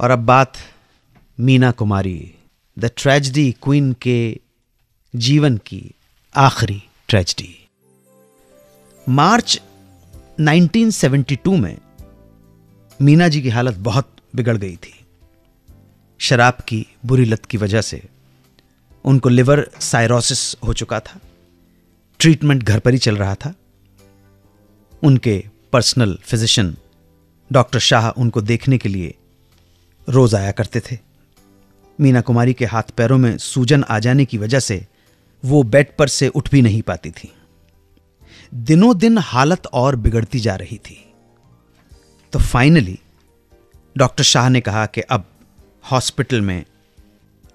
और अब बात Meena Kumari, the tragedy queen के जीवन की आखिरी ट्रेजेडी। मार्च 1972 में मीना जी की हालत बहुत बिगड़ गई थी। शराब की बुरी लत की वजह से उनको लिवर साइरोसिस हो चुका था। ट्रीटमेंट घर पर ही चल रहा था। उनके पर्सनल फिजिशियन डॉक्टर शाह उनको देखने के लिए रोज आया करते थे। मीना कुमारी के हाथ पैरों में सूजन आ जाने की वजह से वो बेड पर से उठ भी नहीं पाती थी। दिनों दिन हालत और बिगड़ती जा रही थी। तो फाइनली डॉक्टर शाह ने कहा कि अब हॉस्पिटल में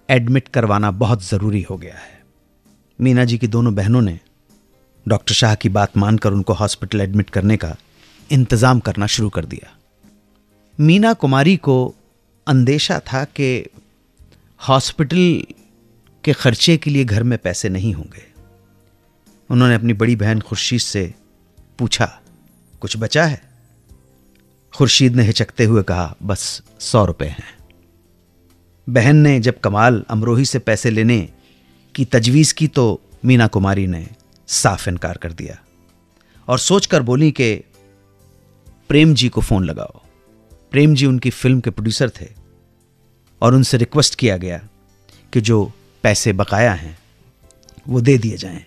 एडमिट करवाना बहुत जरूरी हो गया है। मीना जी की दोनों बहनों ने डॉक्टर शाह की बात मानकर उनको हॉस्पिटल एडमिट करने का इंतजाम करना शुरू कर दिया। मीना कुमारी को अंदेशा था कि हॉस्पिटल के खर्चे के लिए घर में पैसे नहीं होंगे। उन्होंने अपनी बड़ी बहन खुर्शीद से पूछा, कुछ बचा है? खुर्शीद ने हिचकते हुए कहा, बस 100 रुपए हैं। बहन ने जब कमाल अमरोही से पैसे लेने की तजवीज की तो मीना कुमारी ने साफ इनकार कर दिया और सोचकर बोली कि प्रेम जी को फोन लगाओ। प्रेम जी उनकी फिल्म के प्रोड्यूसर थे और उनसे रिक्वेस्ट किया गया कि जो पैसे बकाया हैं वो दे दिए जाएं।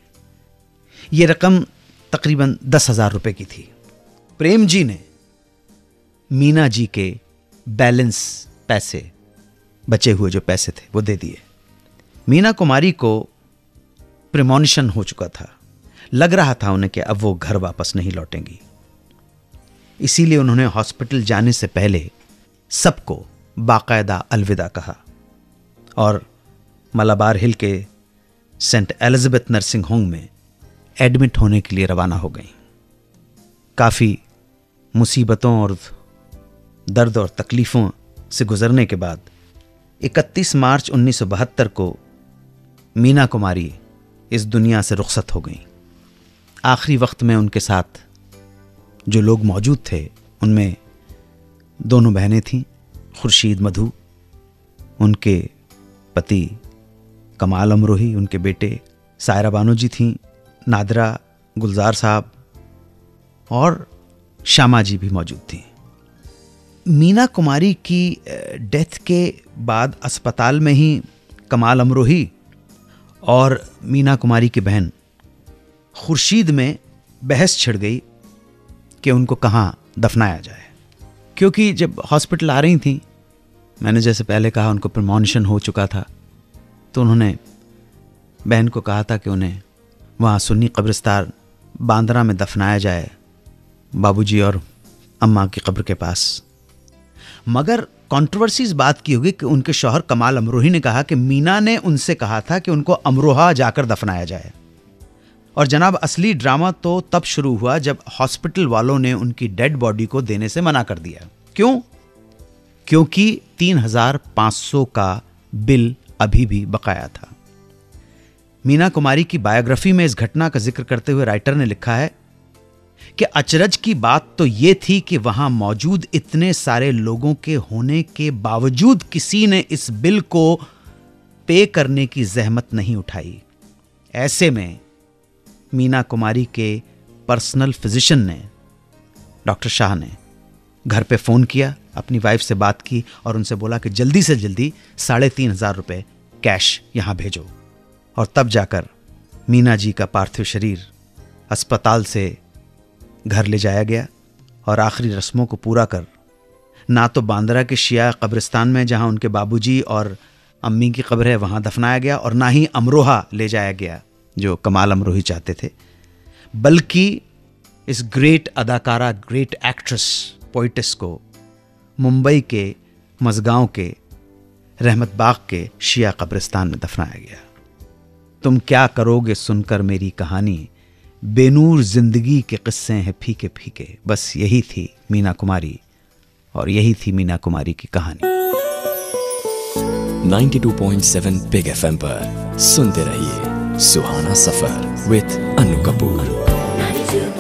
ये रकम तकरीबन 10,000 रुपए की थी। प्रेम जी ने मीना जी के बैलेंस पैसे, बचे हुए जो पैसे थे वो दे दिए। मीना कुमारी को प्रेमोनिशन हो चुका था। लग रहा था उन्हें कि अब वो घर वापस नहीं लौटेंगी। इसीलिए उन्होंने हॉस्पिटल जाने से पहले सबको बाकायदा अलविदा कहा और मलाबार हिल के सेंट एलिजाबेथ नर्सिंग होम में एडमिट होने के लिए रवाना हो गई। काफ़ी मुसीबतों और दर्द और तकलीफ़ों से गुजरने के बाद 31 मार्च 1972 को मीना कुमारी इस दुनिया से रुखसत हो गई। आखिरी वक्त में उनके साथ जो लोग मौजूद थे उनमें दोनों बहनें थीं, खुर्शीद मधु, उनके पति कमाल अमरोही, उनके बेटे सायरा बानो जी थीं, नादरा, गुलजार साहब और श्यामा जी भी मौजूद थीं। मीना कुमारी की डेथ के बाद अस्पताल में ही कमाल अमरोही और मीना कुमारी की बहन खुर्शीद में बहस छिड़ गई कि उनको कहाँ दफनाया जाए। क्योंकि जब हॉस्पिटल आ रही थी, मैंने जैसे पहले कहा उनको प्रेमोनिशन हो चुका था, तो उन्होंने बहन को कहा था कि उन्हें वहाँ सुन्नी कब्रिस्तान बांद्रा में दफनाया जाए, बाबूजी और अम्मा की कब्र के पास। मगर कंट्रोवर्सी इस बात की होगी कि उनके शौहर कमाल अमरोही ने कहा कि मीना ने उनसे कहा था कि उनको अमरोहा जाकर दफनाया जाए। और जनाब असली ड्रामा तो तब शुरू हुआ जब हॉस्पिटल वालों ने उनकी डेड बॉडी को देने से मना कर दिया। क्यों? क्योंकि 3,500 का बिल अभी भी बकाया था। मीना कुमारी की बायोग्राफी में इस घटना का जिक्र करते हुए राइटर ने लिखा है कि अचरज की बात तो यह थी कि वहां मौजूद इतने सारे लोगों के होने के बावजूद किसी ने इस बिल को पे करने की जहमत नहीं उठाई। ऐसे में मीना कुमारी के पर्सनल फिजिशियन ने, डॉक्टर शाह ने घर पे फोन किया, अपनी वाइफ से बात की और उनसे बोला कि जल्दी से जल्दी 3,500 रुपए कैश यहां भेजो। और तब जाकर मीना जी का पार्थिव शरीर अस्पताल से घर ले जाया गया और आखिरी रस्मों को पूरा कर ना तो बांद्रा के शिया कब्रिस्तान में जहां उनके बाबूजी और अम्मी की कब्र है वहां दफनाया गया और ना ही अमरोहा ले जाया गया जो कमाल अमरोही चाहते थे, बल्कि इस ग्रेट अदाकारा, ग्रेट एक्ट्रेस, पोइटेस को मुंबई के मज़गांव के रहमत बाग के शिया कब्रिस्तान में दफनाया गया। तुम क्या करोगे सुनकर मेरी कहानी, बेनूर जिंदगी के किस्से हैं फीके फीके। बस यही थी मीना कुमारी और यही थी मीना कुमारी की कहानी। 92.7 बिग FM पर सुनते रहिए सुहाना सफर विद अनु कपूर।